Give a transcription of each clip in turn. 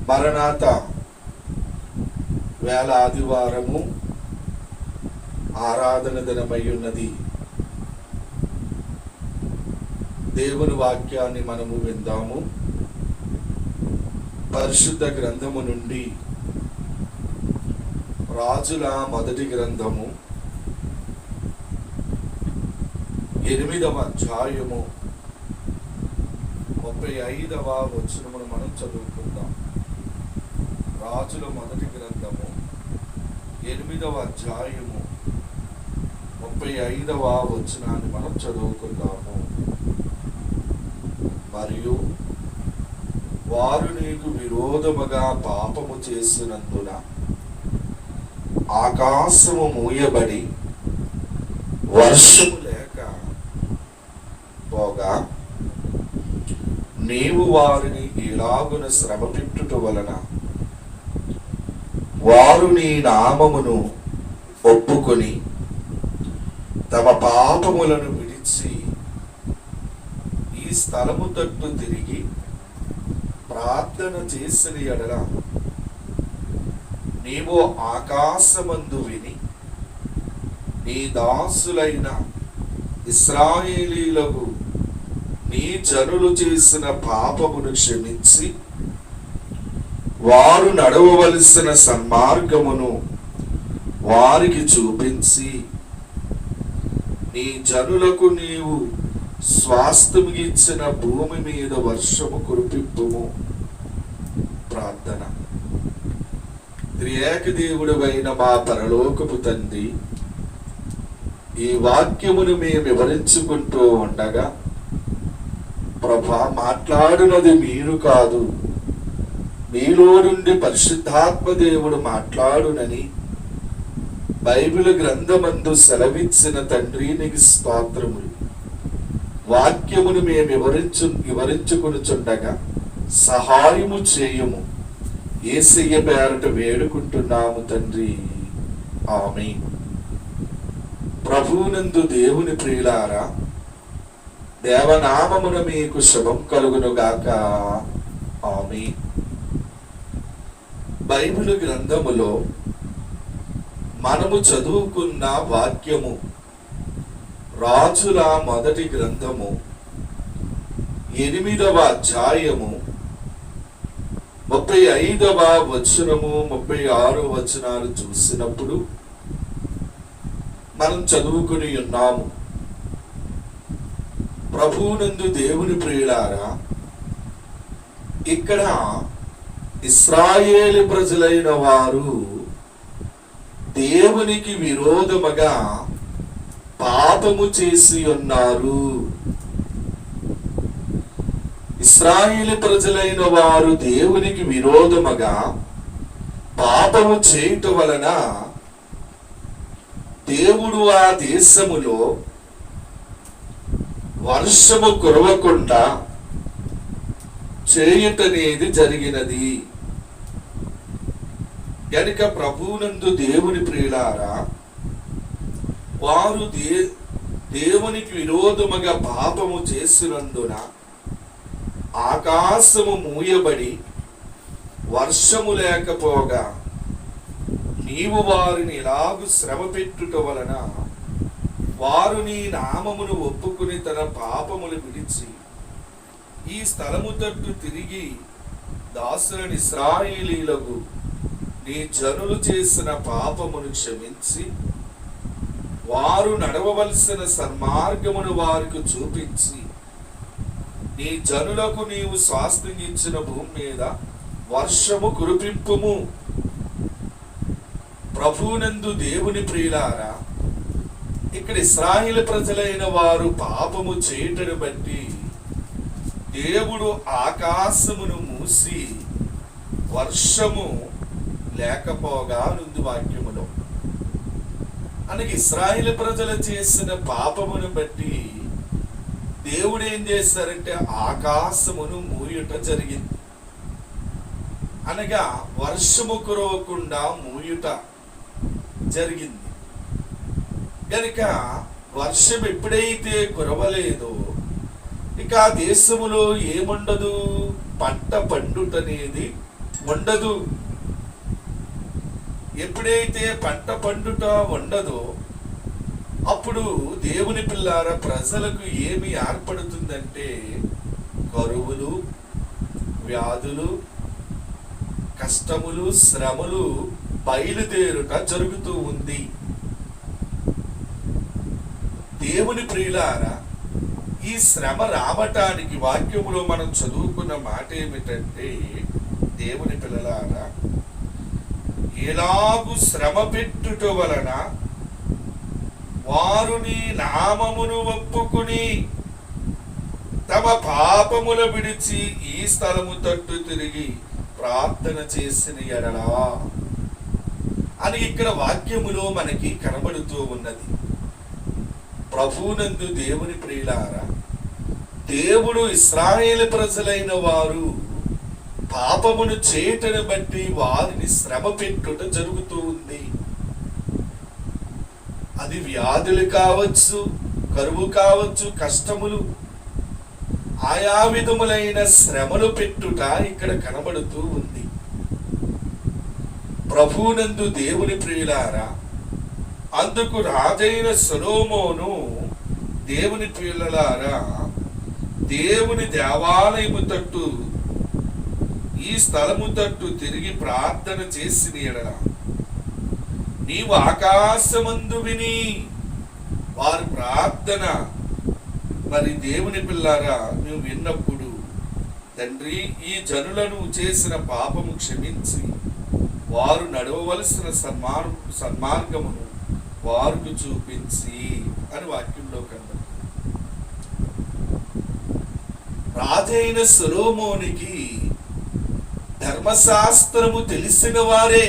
మరణాత వేళ ఆదివారము ఆరాధన దినమై ఉన్నది. దేవుని వాక్యాన్ని మనము విందాము. పరిశుద్ధ గ్రంథము నుండి రాజుల మొదటి గ్రంథము 8వ అధ్యాయము 35వ వచనమును మనం చదువుకుందాం. రాజుల మొదటి గ్రంథము 8వ అధ్యాయము 35వ వచనాన్ని మనం చదువుకుందాము. మరియు వారు నీకు విరోధముగా పాపము చేసినందున ఆకాశము మూయబడి వర్షము లేక పోగా నీవు వారిని ఇలాగున శ్రమ పెట్టుట వలన వారు నీ నామమును ఒప్పుకొని తమ పాపములను విడిచి ఈ స్థలము తట్టు తిరిగి ప్రార్థన చేసిన ఎడల నీవు ఆకాశమందు విని నీ దాసులైన ఇశ్రాయేలీయులకు నీ జనులు చేసిన పాపమును క్షమించి వారు నడవవలసిన సన్మార్గమును వారికి చూపించి నీ జనులకు నీవు స్వాస్థ్యము ఇచ్చిన భూమి మీద వర్షము కురిపింపుము. ప్రార్థన. త్రియేక దేవుడవైన మా పరలోకపు తండ్రి, ఈ వాక్యమును మేము వివరించుకుంటూ ఉండగా ప్రభా, మాట్లాడినది మీరు కాదు, మీలో నుండి పరిశుద్ధాత్మ దేవుడు మాట్లాడునని బైబిల్ గ్రంథమందు సెలవిచ్చిన తండ్రి నీకు స్తోత్రములు. వాక్యమును మేము వివరించుకొనుచుండగా సహాయము చేయము. యేసయ్య పేరట వేడుకుంటున్నాము తండ్రి, ఆమేన్. ప్రభువునందు దేవుని ప్రియులారా, దేవనామమున మీకు శుభం కలుగునుగాక, ఆమేన్. బైబిల్ గ్రంథములో మనము చదువుకున్న వాక్యము రాజుల మొదటి గ్రంథము 8వ అధ్యాయము 35వ వచనము 36వ వచనాలు చూసినప్పుడు మనం చదువుకుని ఉన్నాము. ప్రభువునందు దేవుని ప్రియులారా, ఇక్కడ ఇశ్రాయేలు ప్రజలైన వారు దేవునికి విరోధముగా పాపము చేసి ఉన్నారు. ఇశ్రాయేలు ప్రజలైన వారు దేవునికి విరోధముగా పాపము చేయటం వలన దేవుడు ఆ దేశములో వర్షము కురవకుండా చేయుటనేది జరిగినది. కనుక ప్రభువునందు దేవుని ప్రియులారా, వారు దేవునికి విరోధముగా పాపము చేసినందున ఆకాశము మూయబడి వర్షము లేకపోగా నీవు వారిని ఇలాగు శ్రమ పెట్టుట వలన వారు నీ నామమును ఒప్పుకుని తన పాపములు విడిచి ఈ స్థలము తట్టు తిరిగి దాసులని ఇశ్రాయేలీయులకు నీ జనులు చేసిన పాపమును క్షమించి వారు నడవవలసిన సన్మార్గమును వారికి చూపించి నీ జనులకు నీవు స్వాస్థ్యం ఇచ్చిన భూమి మీద వర్షము కురిపింపుము. ప్రభువునందు దేవుని ప్రియులారా, ఇక్కడ ఇశ్రాయేలు ప్రజలైన వారు పాపము చేయుటను బట్టి దేవుడు ఆకాశమును మూసి వర్షము లేకపోగా నుండి వాక్యములో అనగా ఇశ్రాయేలు ప్రజలు చేసిన పాపమును బట్టి దేవుడు ఏం చేశారంటే ఆకాశమును మూయుట జరిగింది. అనగా వర్షము కురవకుండా మూయుట జరిగింది. కనుక వర్షం ఎప్పుడైతే కురవలేదో ఇక ఆ దేశములో ఏముండదు, పంట పండుట అనేది ఉండదు. ఎప్పుడైతే పంట పండుట ఉండదో అప్పుడు దేవుని పిల్లార ప్రజలకు ఏమి ఏర్పడుతుందంటే కరువులు, వ్యాధులు, కష్టములు, శ్రమలు బయలుదేరుట జరుగుతూ ఉంది. దేవుని ప్రియులారా, ఈ శ్రమ రావటానికి వాక్యములో మనం చదువుకున్న మాట ఏమిటంటే, దేవుని పిల్లలారా, ఎలాగు శ్రమ పెట్టుట వలన వారు నీ నామమును ఒప్పుకుని తమ పాపముల విడిచి ఈ స్థలము తట్టు తిరిగి ప్రార్థన చేసిన ఎడలా అని ఇక్కడ వాక్యములో మనకి కనబడుతూ ఉన్నది. ప్రభువునందు దేవుని ప్రియులారా, దేవుడు ఇశ్రాయేలు ప్రజలైన వారు పాపమును చేయటను బట్టి వారిని శ్రమ పెట్టుట జరుగుతూ ఉంది. అది వ్యాధులు కావచ్చు, కరువు కావచ్చు, కష్టములు, ఆయా విధములైన శ్రమలు పెట్టుట ఇక్కడ కనబడుతూ ఉంది. ప్రభువునందు దేవుని ప్రియులారా, అందుకు రాజైన సొలొమోను దేవుని ప్రియులారా దేవుని దేవాలయము తట్టు ఈ స్థలము తట్టు తిరిగి ప్రార్థన చేసిన ఎడల నీవు ఆకాశమందు విని వారి ప్రార్థన మరి దేవుని పిల్లారా నువ్వు విన్నప్పుడు తండ్రి ఈ జనులను చేసిన పాపము క్షమించి వారు నడవవలసిన సన్మార్గమును వారికి చూపించి అని వాక్యంలో కన్నా. రాజైన సొలొమోనికి ధర్మశాస్త్రము తెలిసిన వారే,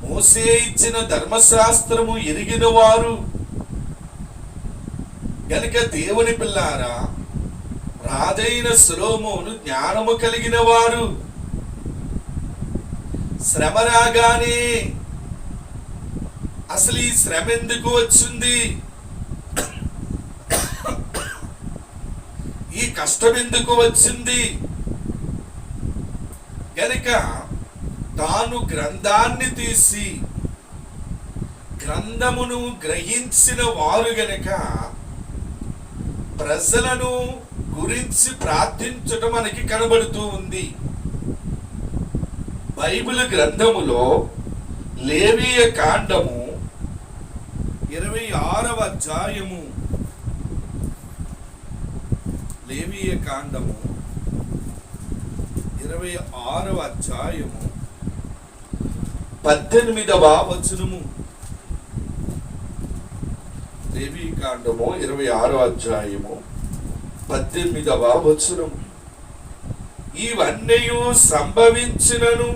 మోసే ఇచ్చిన ధర్మశాస్త్రము ఎరిగిన వారు గనుక దేవుని పిల్లారా, రాజైన సొలొమోను జ్ఞానము కలిగిన వారు. శ్రమ రాగానే అసలు ఈ శ్రమ ఎందుకు వచ్చింది, ఈ కష్టం ఎందుకు వచ్చింది గనుక తాను గ్రంథాన్ని తీసి గ్రంథమును గ్రహించిన వారు గనక ప్రజలను గురించి ప్రార్థించటం మనకి కనబడుతూ ఉంది. బైబిల్ గ్రంథములో లేవీయ కాండము 26వ అధ్యాయము, లేవీయ కాండము 26వ అధ్యాయము 18వ వచనము. లేవీ కాండము 26వ అధ్యాయము 18వ వచనము. ఇవన్నీ సంభవించినను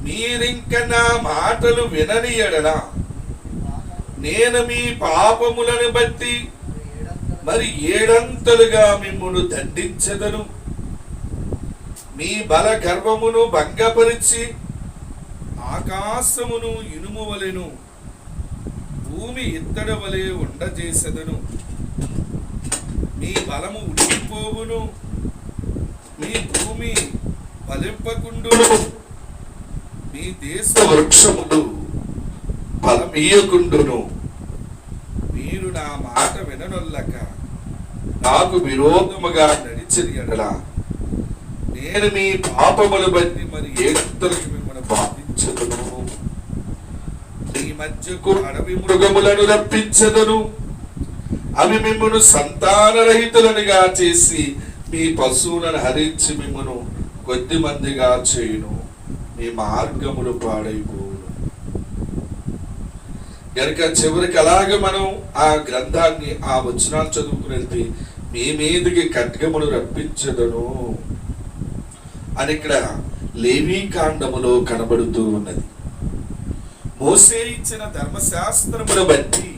మీరింక నా మాటలు వినని ఎడల నేను మీ పాపములను బట్టి మరి 7 అంతలుగా మిమ్మును దండించెదను. మీ బల గర్వమును భంగపరిచి ఆకాశమును ఇనుము వలెను భూమి ఇత్తడి వలె ఉండజేసెదను. మీ బలము ఉడికిపోవును, మీ భూమి ఫలింపకుండును, మీ దేశ వృక్షములు ఫలమీయకుండును. మీరు నా మాట విననొల్లక నాకు విరోధముగా నడిచిన ఎడల నేను మీ పాపములు బట్టి మరి 7 అంతలకు మిమ్మల్ని బాధించదును. మీ మధ్యకు అడవి మృగములను రప్పించదును. అవి మిమ్మను సంతానరహితులనుగా చేసి మీ పశువులను హరించి మిమ్మను కొద్ది మందిగా చేయును. మీ మార్గములు పాడైపోవును. గనుక చివరికి అలాగే మనం ఆ గ్రంథాన్ని ఆ వచనాలు చదువుకుని వెళ్తే మీ మీదకి ఖడ్గమును రప్పించదను అని ఇక్కడ లేవీ కాండములో కనబడుతూ ఉన్నది. మోసే ఇచ్చిన ధర్మశాస్త్రమును బట్టి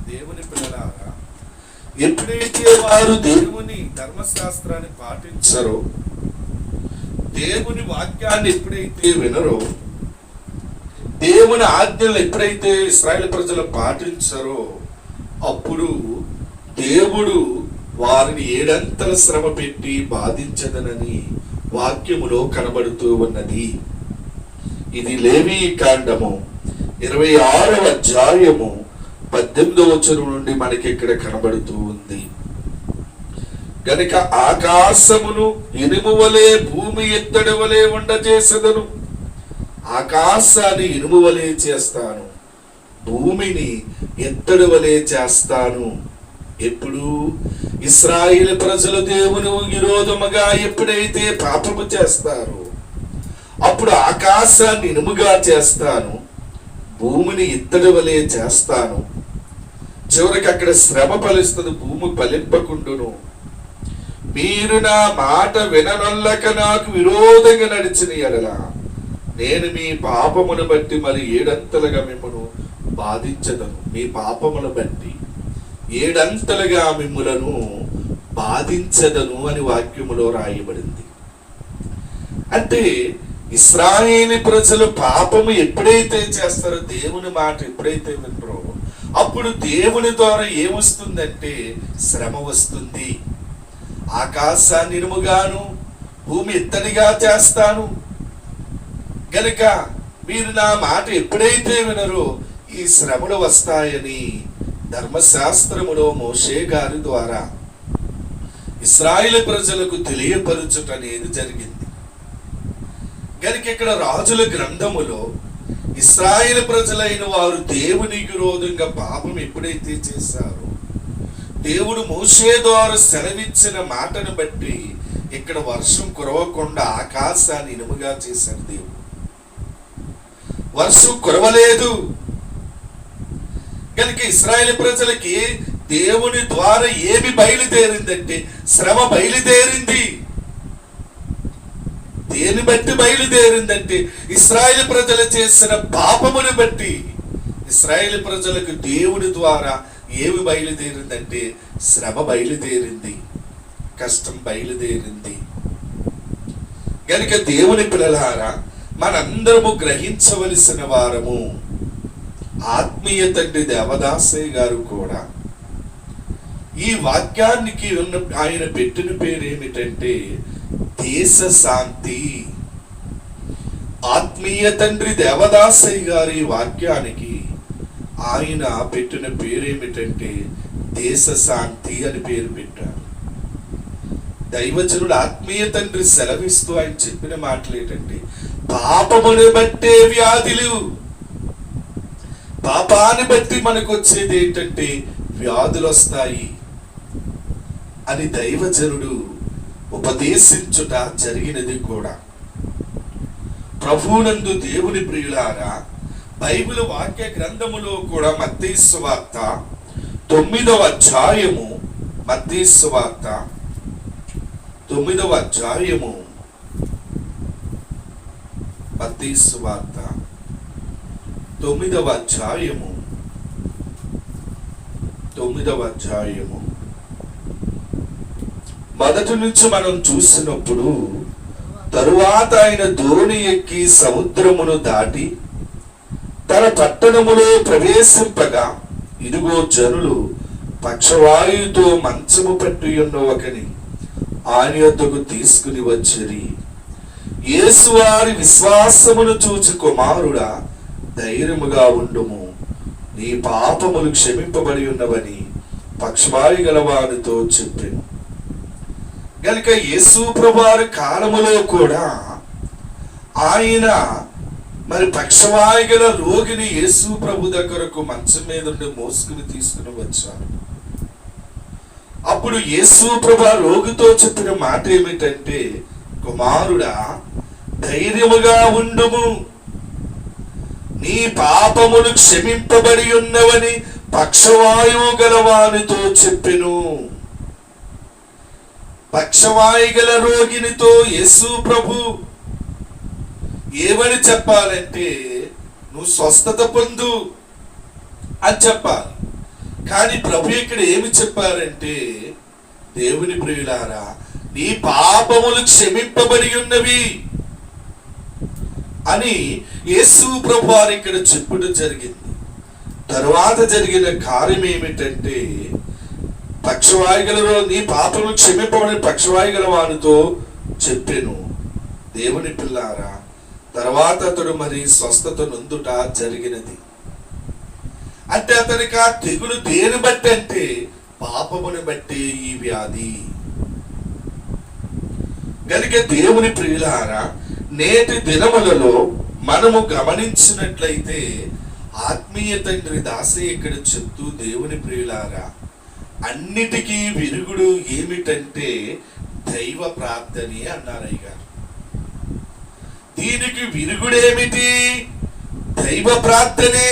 దేవుని పిల్లలారా, ఎప్పుడైతే వారు దేవుని ధర్మశాస్త్రాన్ని పాటించరో, దేవుని వాక్యాన్ని ఎప్పుడైతే వినరో, దేవుని ఆజ్ఞలు ఎప్పుడైతే ఇశ్రాయేలు ప్రజలు పాటించరో, అప్పుడు దేవుడు వారిని ఏడంతల శ్రమ పెట్టి బాధించదనని వాక్యములో కనబడుతూ ఉన్నది. ఇది లేవీ కాండము 26వ అధ్యాయము 18వ వచనం నుండి మనకి ఇక్కడ కనబడుతూ ఉంది. గనుక ఆకాశమును ఇనుము వలె భూమి ఎత్తడి వలె ఉండజేసెదను. ఆకాశాన్ని ఇనుము వలె చేస్తాను, భూమిని ఎత్తడి వలె చేస్తాను. ఎప్పుడు? ఇశ్రాయేలు ప్రజలు దేవుని విరోధముగా ఎప్పుడైతే పాపము చేస్తారో అప్పుడు ఆకాశాన్ని ఇనుముగా చేస్తాను, భూమిని ఇత్తడి వలె చేస్తాను. చివరికి అక్కడ శ్రమ ఫలిస్తుంది, భూమి ఫలింపకుండును. మీరు నా మాట విననొల్లక నాకు విరోధంగా నడిచిన ఎడల నేను మీ పాపమును బట్టి మరి ఏడంతలుగా మిమ్మను బాధించదను. మీ పాపమును బట్టి ఏడంతలుగా మిమ్ములను బాధించదను అని వాక్యములో రాయబడింది. అంటే ఇశ్రాయేలు ప్రజలు పాపము ఎప్పుడైతే చేస్తారో, దేవుని మాట ఎప్పుడైతే వినరో, అప్పుడు దేవుని ద్వారా ఏమొస్తుందంటే శ్రమ వస్తుంది. ఆకాశాన్ని ఇనుముగాను భూమి ఎత్తడిగా చేస్తాను. గనుక మీరు నా మాట ఎప్పుడైతే వినరో ఈ శ్రమలు వస్తాయని ధర్మశాస్త్రములో మోషే గారి ద్వారా ఇశ్రాయేలు ప్రజలకు తెలియపరచుట అనేది జరిగింది. గనుక ఇక్కడ రాజుల గ్రంథములో ఇశ్రాయేలు ప్రజలైన వారు దేవునికి విరోధంగా పాపం ఎప్పుడైతే చేశారో, దేవుడు మోషే ద్వారా సెలవిచ్చిన మాటను బట్టి ఇక్కడ వర్షం కురవకుండా ఆకాశాన్ని ఇనుముగా చేశాడు దేవుడు. వర్షం కురవలేదు. కనుక ఇశ్రాయేలు ప్రజలకి దేవుని ద్వారా ఏమి బయలుదేరిందంటే శ్రమ బయలుదేరింది. దేని బట్టి బయలుదేరిందంటే ఇశ్రాయేలు ప్రజలు చేసిన పాపమును బట్టి. ఇశ్రాయేలు ప్రజలకు దేవుని ద్వారా ఏమి బయలుదేరిందంటే శ్రమ బయలుదేరింది, కష్టం బయలుదేరింది. గనుక దేవుని పిల్లలారా, మనందరము గ్రహించవలసిన వారము. ఆత్మీయ తండ్రి దేవదాసయ్య గారు కూడా ఈ వాక్యానికి ఉన్న ఆయన పెట్టిన పేరు ఏమిటంటే దేశ శాంతి. ఆత్మీయ తండ్రి దేవదాసయ్య గారి వాక్యానికి ఆయన పెట్టిన పేరు ఏమిటంటే దేశ శాంతి అని పేరు పెట్టారు. దైవజనుడు ఆత్మీయ తండ్రి సెలవిస్తూ ఆయన చెప్పిన మాటలు ఏంటంటే, పాపమును బట్టే వ్యాధులు, పాపాన్ని బట్టి మనకు వచ్చేది ఏంటంటే వ్యాధులు వస్తాయి అని దైవజనుడు ఉపదేశించుట జరిగినది కూడా. ప్రభువునందు దేవుని ప్రియులారా, బైబిల్ వాక్య గ్రంథములో కూడా మత్తయి సువార్త 9వ అధ్యాయము, మత్తయి సువార్త 9వ అధ్యాయము, మత్తయి సువార్త 9వ అధ్యాయము 9వ అధ్యాయము మొదటి నుంచి మనం చూసినప్పుడు, తరువాత ఆయన దోణి ఎక్కి సముద్రమును దాటి తన పట్టణములో ప్రవేశింపగా ఇదిగో జనులు పక్షవాయువుతో మంచము పట్టి ఉన్న ఒకని ఆయన యొద్దకు తీసుకుని వచ్చిరి. యేసు వారి విశ్వాసమును చూచి, కుమారుడా ధైర్యముగా ఉండుము, నీ పాపములు క్షమింపబడి ఉన్నవని పక్షవాయు గలవానితో చెప్పెను. గనుక యేసు ప్రభువారి కాలములో కూడా ఆయన మరి పక్షవాయు గల రోగిని యేసు ప్రభు దగ్గరకు మంచం మీద ఉండి మోసుకుని తీసుకుని వచ్చారు. అప్పుడు యేసు ప్రభు రోగితో చెప్పిన మాట ఏమిటంటే, కుమారుడా ధైర్యముగా ఉండుము, నీ పాపములు క్షమింపబడి ఉన్నవని పక్షవాయువు గలవానితో చెప్పెను. పక్షవాయు గల రోగినితో యేసు ప్రభు ఏమని చెప్పాలంటే, నువ్వు స్వస్థత పొందు అని చెప్పాలి. కానీ ప్రభు ఇక్కడ ఏమి చెప్పారంటే, దేవుని ప్రియులారా, నీ పాపములు క్షమింపబడి ఉన్నవి అని యేసు ప్రభు వారు ఇక్కడ చెప్పుట జరిగింది. తరువాత జరిగిన కార్యం ఏమిటంటే, పక్షవాయుగలలో నీ పాపము క్షమింపమని పక్షవాయుగల వానితో చెప్పెను. దేవుని పిల్లారా, తర్వాత అతడు మరి స్వస్థత నొందుట జరిగినది. అంటే అతనికి ఆ తెగులు దేని బట్టి అంటే పాపముని బట్టి ఈ వ్యాధి. గనుక దేవుని ప్రియులారా, నేటి దినములలో మనము గమనించినట్లయితే ఆత్మీయ తండ్రి దాసి ఇక్కడ చెప్తూ, దేవుని ప్రియులారా, అన్నిటికీ విరుగుడు ఏమిటంటే దైవ ప్రార్థనే అన్నారు అయ్యగారు. దీనికి విరుగుడేమిటి? దైవ ప్రార్థనే.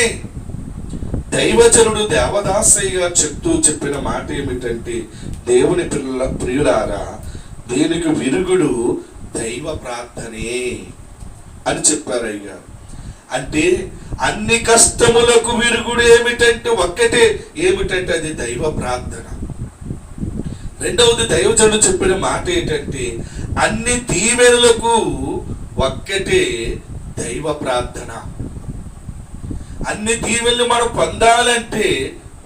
దైవజనుడు దేవదాసయ్య గారు చెప్పిన మాట ఏమిటంటే, దేవుని ప్రియులారా, దీనికి విరుగుడు దైవ ప్రార్థనే అని చెప్పారు అయ్యగారు. అంటే అన్ని కష్టములకు విరుగుడు ఏమిటంటే ఒక్కటే, ఏమిటంటే అది దైవ ప్రార్థన. రెండవది దైవజనుడు చెప్పిన మాట ఏంటంటే, అన్ని దీవెనలకు ఒక్కటే దైవ ప్రార్థన. అన్ని దీవెనలు మనం పొందాలంటే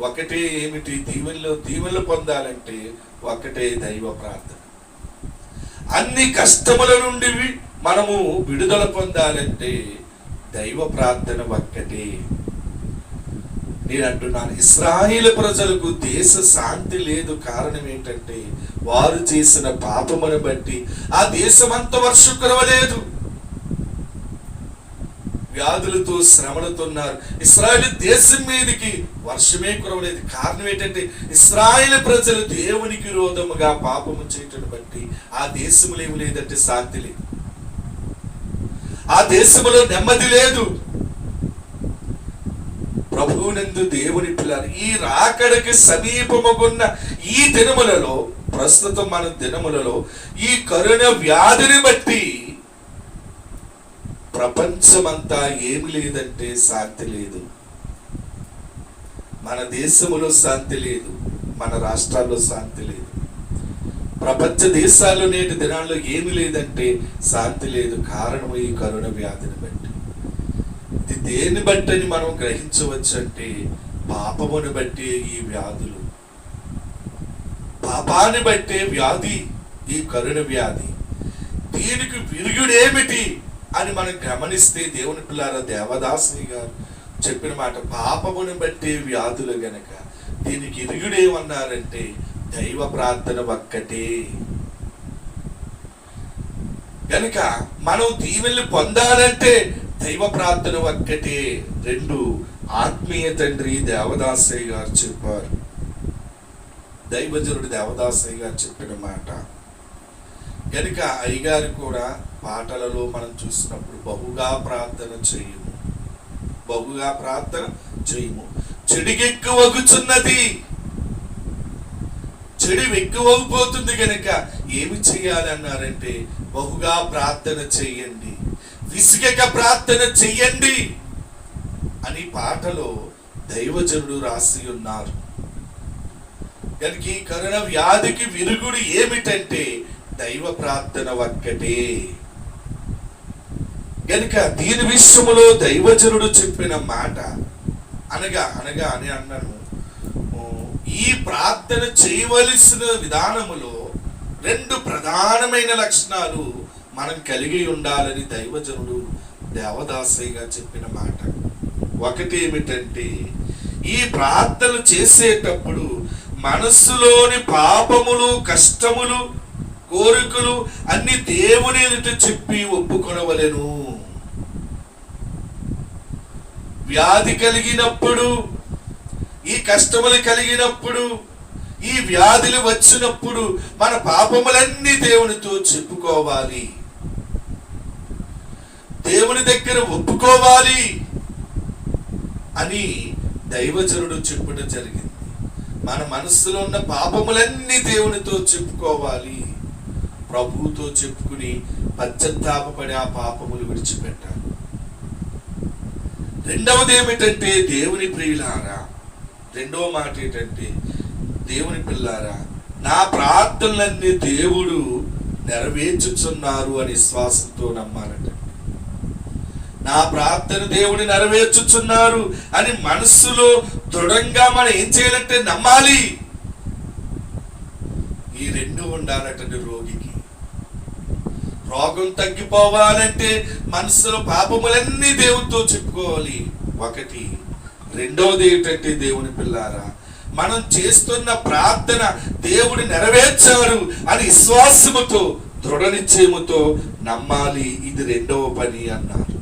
ఒకటే ఏమిటి? దీవెనలు పొందాలంటే ఒకటే దైవ ప్రార్థన. అన్ని కష్టముల నుండి మనము విడుదల పొందాలంటే దైవ ప్రార్థన ఒక్కటే. నేను అంటున్నాను, ఇశ్రాయేలు ప్రజలకు దేశ శాంతి లేదు. కారణం ఏంటంటే వారు చేసిన పాపమును బట్టి ఆ దేశమంతా వర్షం కురవలేదు. వ్యాధులతో శ్రమలతో ఉన్నారు. ఇశ్రాయేలు దేశం మీదకి వర్షమే కురవలేదు. కారణం ఏంటంటే ఇశ్రాయేలు ప్రజలు దేవునికి విరోధముగా పాపము చేయటం బట్టి ఆ దేశంలో ఏమి లేదంటే శాంతి లేదు. ఆ దేశంలో నెమ్మది లేదు. ప్రభువునందు దేవుని పిల్లలు, ఈ రాకడకి సమీపముగున్న ఈ దినములలో, ప్రస్తుతం మన దినములలో ఈ కరోనా వ్యాధిని బట్టి ప్రపంచమంతా ఏమి లేదంటే శాంతి లేదు. మన దేశంలో శాంతి లేదు, మన రాష్ట్రాల్లో శాంతి లేదు, ప్రపంచ దేశాల్లో నేటి దినాల్లో ఏమి లేదంటే శాంతి లేదు. కారణం ఈ కరోనా వ్యాధిని బట్టి. ఇది దేన్ని బట్టి అని మనం గ్రహించవచ్చు అంటే పాపమును బట్టి ఈ వ్యాధులు, పాపాన్ని బట్టే వ్యాధి, ఈ కరోనా వ్యాధి. దీనికి విరుగుడేమిటి అని మనం గమనిస్తే, దేవుని పిల్లారా, దేవదాసి గారు చెప్పిన మాట, పాపమును బట్టి వ్యాధులు గనక దీనికి ఇరుగుడేమన్నారంటే దైవ ప్రార్థన ఒక్కటే. గనక మనం దీవెనలు పొందాలంటే దైవ ప్రార్థన ఒక్కటే. రెండు, ఆత్మీయ తండ్రి దేవదాసయ్య గారు చెప్పారు. దైవజనుడు దేవదాసయ్య గారు చెప్పిన మాట. గనుక అయ్యగారు కూడా పాటలలో మనం చూసినప్పుడు బహుగా ప్రార్థన చేయము, బహుగా ప్రార్థన చేయము. చెడుగెక్కువగుచున్నది, చెడు ఎక్కువైపోతుంది. గనక ఏమి చేయాలి అన్నారంటే బహుగా ప్రార్థన చెయ్యండి, విసుగక ప్రార్థన చెయ్యండి అని పాటలో దైవజనుడు రాసి ఉన్నారు. కనుక ఈ కరోనా వ్యాధికి విరుగుడు ఏమిటంటే దైవ ప్రార్థన ఒక్కటే. గనుక దీని విషయములో దైవజనుడు చెప్పిన మాట అనగా అని అన్నాను, ఈ ప్రార్థన చేయవలసిన విధానములో రెండు ప్రధానమైన లక్షణాలు మనం కలిగి ఉండాలని దైవజనుడు దేవదాసయ్య గారు చెప్పిన మాట. ఒకటి ఏమిటంటే, ఈ ప్రార్థన చేసేటప్పుడు మనస్సులోని పాపములు, కష్టములు, కోరికలు అన్ని దేవుని ఎదుట చెప్పి ఒప్పుకొనవలెను. వ్యాధి కలిగినప్పుడు, ఈ కష్టములు కలిగినప్పుడు, ఈ వ్యాధులు వచ్చినప్పుడు మన పాపములన్నీ దేవునితో చెప్పుకోవాలి, దేవుని దగ్గర ఒప్పుకోవాలి అని దైవజనుడు చెప్పడం జరిగింది. మన మనస్సులో ఉన్న పాపములన్నీ దేవునితో చెప్పుకోవాలి, ప్రభువుతో చెప్పుకుని పశ్చాత్తాపపడి ఆ పాపములు విడిచిపెట్టాలి. రెండవది ఏమిటంటే, దేవుని ప్రియులారా, రెండవ మాట ఏంటంటే, దేవుని పిల్లారా, నా ప్రార్థనలన్నీ దేవుడు నెరవేర్చుచున్నారు అని విశ్వాసంతో నమ్మాలట. నా ప్రార్థన దేవుడు నెరవేర్చుచున్నారు అని మనస్సులో దృఢంగా మనం ఏం చేయాలంటే నమ్మాలి. ఉండాలటండి రోగికి. రోగం తగ్గిపోవాలంటే మనసులో పాపములన్నీ దేవునితో చెప్పుకోవాలి. ఒకటి. రెండవది ఏంటంటే దేవుని పిల్లారా, మనం చేస్తున్న ప్రార్థన దేవుడు నెరవేర్చారు అని విశ్వాసముతో దృఢ నిశ్చయముతో నమ్మాలి. ఇది రెండవ పని అన్నారు.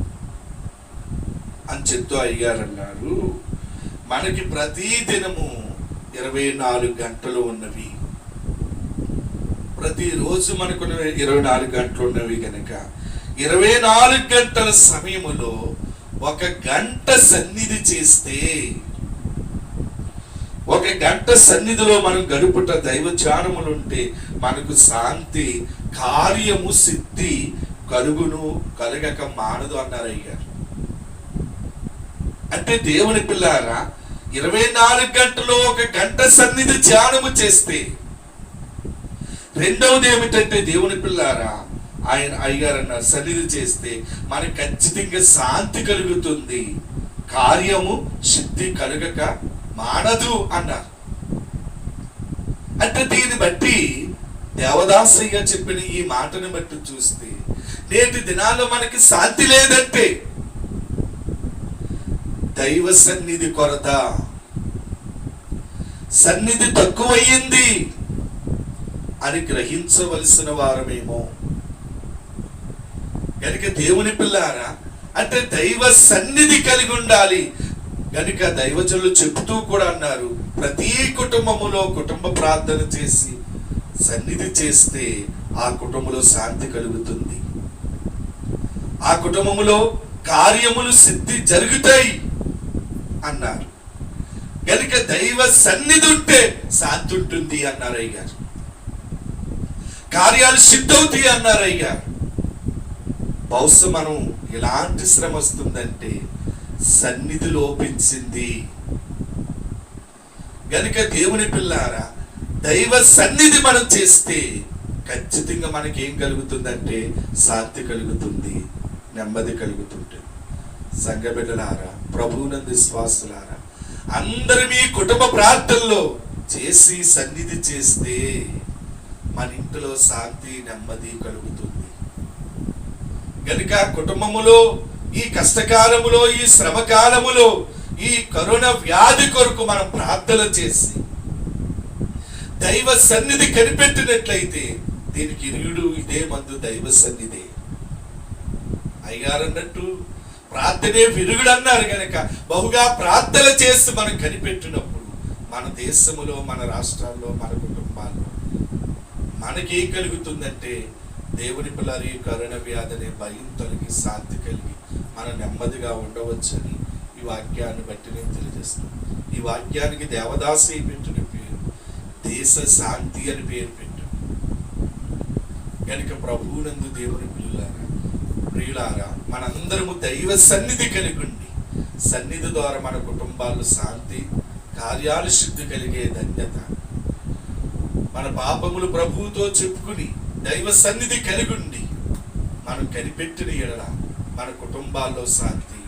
అని చెప్తూ అయ్యారు అన్నారు, మనకి ప్రతి దినము 24 గంటలు ఉన్నవి. ప్రతిరోజు మనకు 24 గంటలు ఉన్నవి కనుక 24 గంటల సమయములో 1 గంట సన్నిధి చేస్తే, 1 గంట సన్నిధిలో మనం గడుపుట దైవ ధ్యానములుంటే మనకు శాంతి, కార్యము, సిద్ధి కలుగును, కలగక మానదు అన్నారు అయ్యారు. అంటే దేవుని పిల్లారా, 24 గంటలో 1 గంట సన్నిధి ధ్యానము చేస్తే, రెండవది ఏమిటంటే దేవుని పిల్లారా, ఆయన అయ్యారు అన్నారు, సన్నిధి చేస్తే మనకు ఖచ్చితంగా శాంతి కలుగుతుంది, కార్యము సిద్ధి కలుగక మానదు అన్నారు. అంటే దీన్ని బట్టి దేవదాసయ్య చెప్పిన ఈ మాటను బట్టి చూస్తే, నేటి దినాల్లో మనకి శాంతి లేదంటే దైవ సన్నిధి కొరత, సన్నిధి తక్కువయ్యింది అని గ్రహించవలసిన వారమేమో. కనుక దేవుని పిల్లారా, అంటే దైవ సన్నిధి కలిగి ఉండాలి. కనుక దైవజనులు చెబుతూ కూడా అన్నారు, ప్రతి కుటుంబములో కుటుంబ ప్రార్థన చేసి సన్నిధి చేస్తే ఆ కుటుంబంలో శాంతి కలుగుతుంది, ఆ కుటుంబములో కార్యములు సిద్ధి జరుగుతాయి అన్నారు. కనుక దైవ సన్నిధి ఉంటే శాంతి ఉంటుంది అన్నారు అయ్యారు, కార్యాలు సిద్ధవుతాయి అన్నారు అయ్యారు. బహుశా మనం ఎలాంటి శ్రమ వస్తుందంటే సన్నిధి లోపించింది. గనుక దేవుని పిల్లారా, దైవ సన్నిధి మనం చేస్తే ఖచ్చితంగా మనకి ఏం కలుగుతుందంటే శాంతి కలుగుతుంది, నెమ్మది కలుగుతుంటుంది. సంఘ బిడ్డలారా, ప్రభువునందు విశ్వాసులారా, అందరూ మీ కుటుంబ ప్రార్థనలో చేసి సన్నిధి చేస్తే మన ఇంటిలో శాంతి, నెమ్మది కలుగుతుంది. గనుక కుటుంబములో ఈ కష్టకాలములో, ఈ శ్రమ కాలములో, ఈ కరోనా వ్యాధి కొరకు మనం ప్రార్థన చేసి దైవ సన్నిధి కనిపెట్టినట్లయితే దీనికి ఇరుడు ఇదే మందు, దైవ సన్నిధి. అయ్యారు అన్నట్టు ప్రార్థనే విరుగుడు అన్నారు. కనుక బహుగా ప్రార్థన చేసి మనం కనిపెట్టినప్పుడు మన దేశములో, మన రాష్ట్రాల్లో, మన కుటుంబాల్లో మనకేం కలుగుతుందంటే దేవుని పిల్లలు ఈ కరోనా వ్యాధి అనే భయం తొలగి శాంతి కలిగి మనం నెమ్మదిగా ఉండవచ్చని ఈ వాక్యాన్ని బట్టి నేను తెలియజేస్తాను. ఈ వాక్యానికి దేవదాసి పెట్టిన పేరు దేశ శాంతి అని పేరు పెట్టాను. కనుక ప్రభువునందు దేవుని ప్రియులారా, మనందరము దైవ సన్నిధి కలిగి ఉండి సన్నిధి ద్వారా మన కుటుంబాల్లో శాంతి, కార్యాలు సిద్ధి కలిగే ధన్యత, మన పాపములు ప్రభువుతో చెప్పుకుని దైవ సన్నిధి కలిగి ఉండి మనం కనిపెట్టిన ఎడల మన కుటుంబాల్లో శాంతి,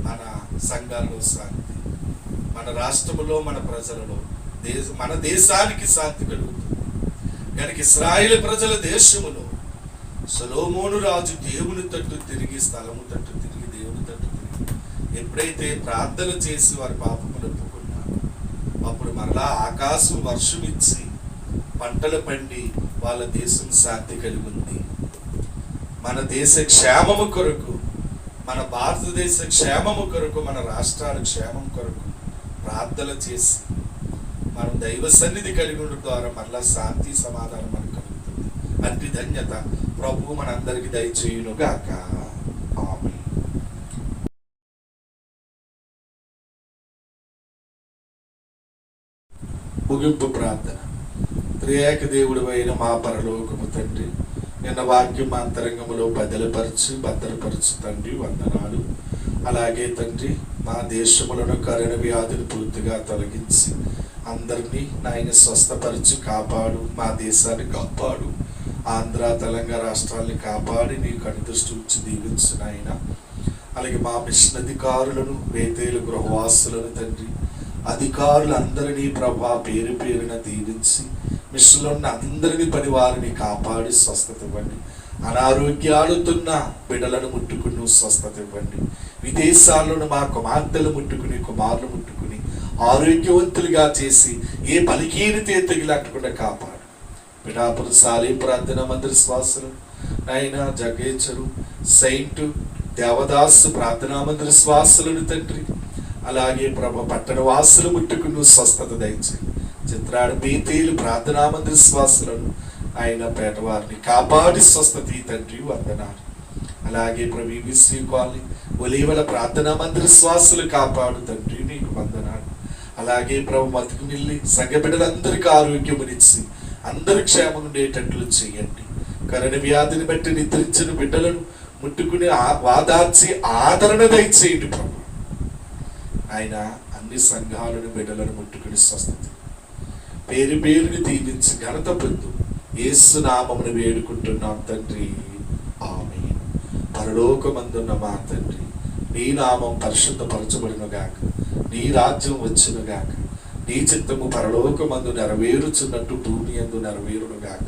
మన సంఘాల్లో శాంతి, మన రాష్ట్రములో, మన ప్రజలలో, మన దేశానికి శాంతి కలుగుతుంది. కనుక ఇశ్రాయేలు ప్రజల దేశములో సొలొమోను రాజు దేవుని తట్టు తిరిగి, స్థలము తట్టు తిరిగి, దేవుని తట్టు తిరిగి ఎప్పుడైతే ప్రార్థన చేసి వారి పాపములు ఒప్పుకున్నారు, అప్పుడు మరలా ఆకాశం వర్షం ఇచ్చి పంటలు పండి వాళ్ళ దేశం శాంతి కలిగి ఉంది. మన దేశ క్షేమము కొరకు, మన భారతదేశ క్షేమము కొరకు, మన రాష్ట్రాల క్షేమం కొరకు ప్రార్థన చేసి మనం దైవ సన్నిధి కలిగి ఉండడం ద్వారా మరలా శాంతి, సమాధానం మనకు కలుగుతుంది. అట్టి ధన్యత ప్రభువు మనందరికి దయచేయునుగాక. ఆమేన్. ముగింపు ప్రార్థన. త్రియేక దేవుడు అయిన మా పరలోకము తండ్రి, నిన్న వాక్యం అంతరంగములో బదలుపరచు, భద్రపరచు తండ్రి, వందనాలు. అలాగే తండ్రి, మా దేశములను కరోనా వ్యాధిని పూర్తిగా తొలగించి అందరినీ నాయన స్వస్థపరిచి కాపాడు, మా దేశాన్ని కాపాడు, ఆంధ్ర, తెలంగాణ రాష్ట్రాన్ని కాపాడి నీ కనుదృష్టి ఉంచి దీవించు నాయన. అలాగే మా మిషన్ అధికారులను, బేతేలు గృహవాసులను తండ్రి, అధికారులందరినీ ప్రభా పేరు పేరున దీవించి మిషన్లో ఉన్న అందరిని పని వారిని కాపాడి స్వస్థత ఇవ్వండి. అనారోగ్యాలుతున్న బిడ్డలను ముట్టుకుని నువ్వు స్వస్థత ఇవ్వండి. విదేశాలను మా కుమార్తెలు ముట్టుకుని కుమారులు ముట్టుకుని ఆరోగ్యవంతులుగా చేసి ఏ బలికీరితే తగిలట్టకుండా కాపాడు. పిఠాపురం సాలే ప్రార్థన మందిర శ్వాసలు నాయన జగేచరు సెయింట్ దేవదాసు ప్రార్థనా మందిర శ్వాసలను తండ్రి, అలాగే ప్రభు పట్టణ వాసులు ముట్టుకుని నువ్వు స్వస్థత దయచేయి. చిత్రాడు బీతీలు ప్రార్థనా మందిర శ్వాసలను ఆయన పేటవారిని కాపాడి స్వస్థత తండ్రి వందనాలు. అలాగే ప్రభు విసి కాలనీ ఒలీవల ప్రార్థనా మందిర శ్వాసలు కాపాడు తండ్రి నీకు వందనాలు. అలాగే ప్రభు మతుకు మిల్లి సంఘ బిడ్డలందరికీ ఆరోగ్యమునిచ్చి అందరి క్షేమం ఉండేటట్లు చేయండి. కరోనా వ్యాధిని బట్టి నిద్రించిన బిడ్డలను ముట్టుకుని వాదార్చి ఆదరణ దయచేయండి ప్రభు. ఆయన అన్ని సంఘాలను బిడ్డలను ముట్టుకుని స్వస్థత పేరు పేరుని దీవించి ఘనత పొందు యేసు నామమును వేడుకుంటున్నాం తండ్రి, ఆమేన్. పరలోకమందున్న మా తండ్రి, నీ నామం పరిశుద్ధపరచబడును గాక, నీ రాజ్యం వచ్చును గాక, నీ చిత్తము పరలోకమందు నెరవేరుచున్నట్టు భూమి యందు నెరవేరును గాక.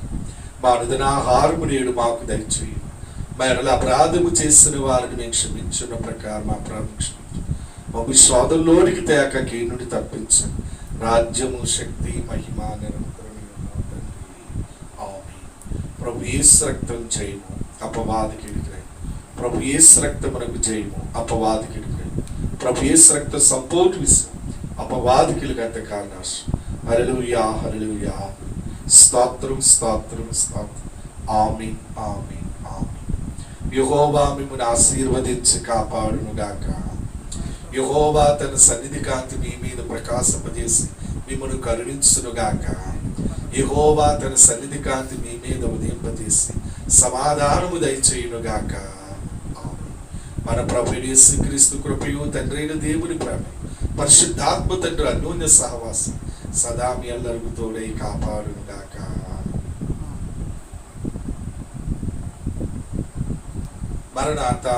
మా అనుదినాహారము నేడు మాకు దయచేయి. మరల అపరాధము చేసిన వారిని మేము క్షమించిన ప్రకారం మా అపరాధం క్షమించు. మమ్మల్ని శోధంలోనికి తేక కీనుడి తప్పించండి. రాజ్యము శక్తి మహిమ నిరంతరం తండ్రి, ఆమేన్. ప్రభు యేసు రక్తం జయము అపవాదికి ఎదురై, ప్రభు యేసు రక్తమునకు జయము అపవాదికి ఎదురై, ప్రభు యేసు రక్త సంపూర్ణ విషయం అపవాదికులకు అంతకారణాశ. హల్లెలూయా హల్లెలూయా, స్తోత్రం స్తోత్రం స్తోత్రం. ఆమేన్ ఆమేన్ ఆమేన్. యెహోవా మిమ్మును ఆశీర్వదించి కాపాడును గాక. యెహోవా తన సన్నిధి కాంతి మీ మీద ప్రకాశింపజేసి మిమ్మును కరుణించును గాక. యెహోవా తన సన్నిధి కాంతి మీ మీద ఉదయింపజేసి సమాధానము దయచేయును గాక. ఆమేన్. మన ప్రభువైన యేసుక్రీస్తు కృపయు తండ్రైన దేవుని ప్రేమ పరిశుద్ధాత్మ తండ్రి అన్యోన్య సహవాసం సదా మీ అందరికీ తోడై కాపాడును గాక. మరణాత.